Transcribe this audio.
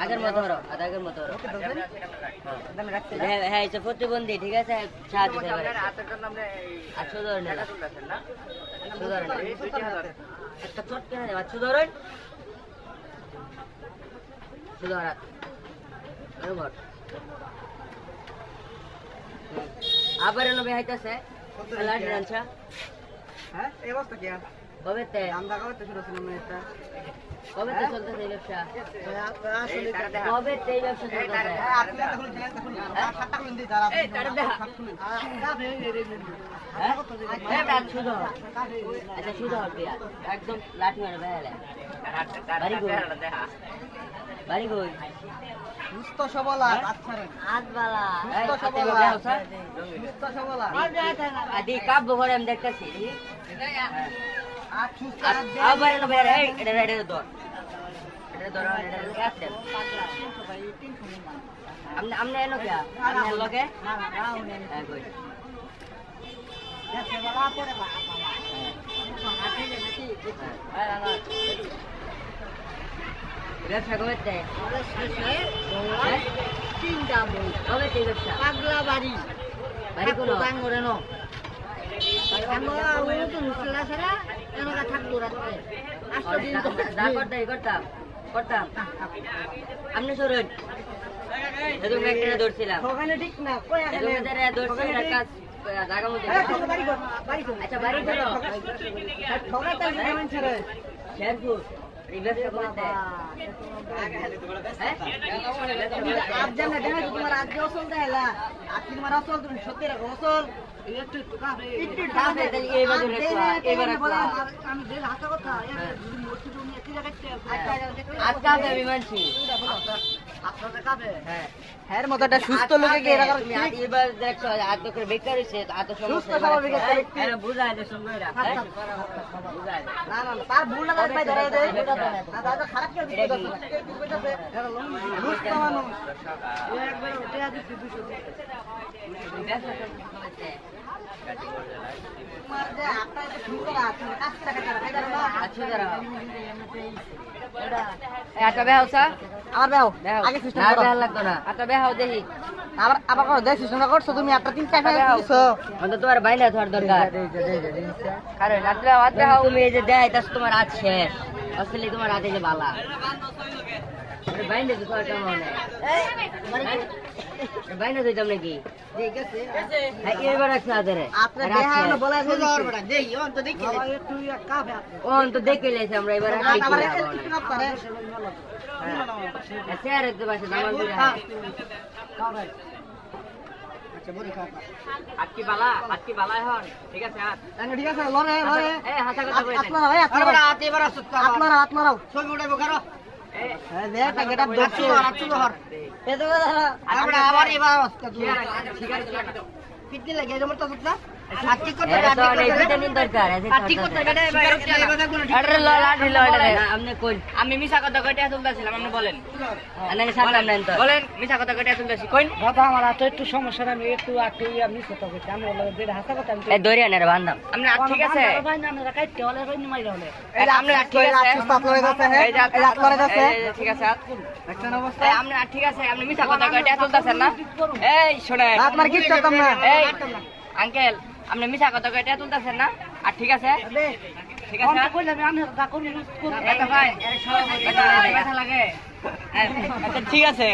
আগের মতো হলো আগের মতো হলো হ্যাঁ এটা প্রতিবন্ধী ঠিক আছে সাহায্য করবে 800 ধরে নিলাম 800 ধরে একটা চট কেন 800 ধরে সুধারাত বরাবর আবার এলো বেহাইতাছে লাট রাঞ্চা হ্যাঁ এই অবস্থা কি কবে তে আমরা কবে থেকে শুরু করলাম এটা কবে তে চলতেছে এই ব্যবসা কবে তে এই ব্যবসা চলতেছে আপনি দেখুন সাতটা খুলুন দিই তারা এই তার দেখা এটা সুধা আচ্ছা সুধা হবে একদম লাঠি মারে বেহালে বাড়ি কই সুস্থ সবল আচ্ছা রে আদবালা সুস্থ সবল সুস্থ সবল আদি কাব ঘরে আমি দেখতেছি আর সুস্থ আবার এলো বের এই এটা ধর এটা ধর এটা কাটতে আমনে এলো কি আমনে লগে হ্যাঁ কই সেবা পড়ে বাবা ব্যবসা কবে তে তিনটা বই কবে তে ব্যবসা পাগলা বাড়ি বাড়ি কোন বাঙ্গরে ন আমরা ওই তো মুসলা ছাড়া এনকা থাকতো রাতে আজকে দিন তো যা করতাম আমনে সরুন এদু একটা ধরছিলাম ওখানে ঠিক না কই এদু মেরে ধরছিলাম কাজ জায়গা মধ্যে আচ্ছা বাড়ি চলো ঠগাটা যেমন ছেড়ে শেরপুর এই ব্যবসা করতে আজ জানা দেখা তোমার আজ অসল দেলা আজ তোমার অসল তুমি সত্যি রাখো অসল একটু একটু কাছে এই বাজে এবার আমি যে হাতে কথা মূর্তি তুমি এত জায়গাতে আজকে আমি বিমানছি আপনাদের কাছে হ্যাঁ হ্যাঁ মতটা সুস্থ লোকে কি এরা তুমি এবার দেখছো আজ তো করে বেকার হইছে আজ তো সুস্থ সমস্যা স্বাভাবিক এরা বুঝায় যে সময়রা বুঝায় না না তার ভুল না ভাই ধরে দেয় না দাদা খারাপ কেউ দিতে এটা কি? সুস্থ মানুষ একবার উঠে আছে 200 ব্যবসা করতে তোমার যে আপনার যে সুন্দর আছে কাজ টাকা টাকা না আচ্ছা দাঁড়া একটা বেহাউসা আমার বেও বেহাও আগে সিস্টেম না করো বেহাও লাগতো না একটা বেহাও দেখি আবার আবার করো দেখ সিস্টেম করছো তুমি একটা তিন টাকা দিছো মানে তোমার বাইনা ধর দরকার কারণ রাত্রে হাত বেহাও তুমি এই যে দেয় তাস তোমার আজ শেষ আসলে তোমার হাতে যে বালা বাইনা তো তোমার কেমন বাইনা দিতাম নাকি ঠিক আছে হ্যাঁ এবার আছে আদরে আপনার দেখা হলো বলা আছে বড় দেই অন তো দেখি একটু কাবে ওন তো দেখে লেছে আমরা এবার আবার একটু না পারে স্যার একটু বাসে দামান দিরা কাবে আচ্ছা বড় খা আটকি বালা হন ঠিক আছে হাত ঠিক আছে লরে লরে এই হাতা কথা কই দেন আপনারা ভাই আপনারা হাতে এবার আসুক আপনারা আপনারা ছবি উঠাইবো কারো হ্যাঁ দেটা গেটআপ দেখছো আচুলো হর এতো আমরা আবার এবার আসতে কিতনি লাগে জমর তো না আটকি করতে ভিটামিন দরকার আটকি করতে গেলে আরে লাঠি লড়ে আপনি কই আমি মিছা কথা কইতে চলতেছিলাম আপনি বলেন আনাকে সামনে নেন তো বলেন মিছা কথা কইতে চলতেছি কই দাদা আমার তো একটু সমস্যা আমি একটু আটকে আমি কথা কইছি আমি বলে যে হাসা কথা আমি এই দড়ি আনারে বান্ধাম আপনি ঠিক আছে ভাই না আমরা কাইতে হলে কই মাইরা হলে এই আপনি ঠিক আছে আপনারা কাছে হ্যাঁ এই আপনারা কাছে ঠিক আছে দেখছেন অবস্থা এই আপনি ঠিক আছে আপনি মিছা কথা কইতে চলতেছেন না এই শুনেন আপনার কি করতাম না এই আঙ্কেল আপনি মিছা কথা কইতে চলতেছেন না আর ঠিক আছে ঠিক আছে কইলাম আমি দা কোন এটা ভাই এর সব ব্যথা লাগে আচ্ছা ঠিক আছে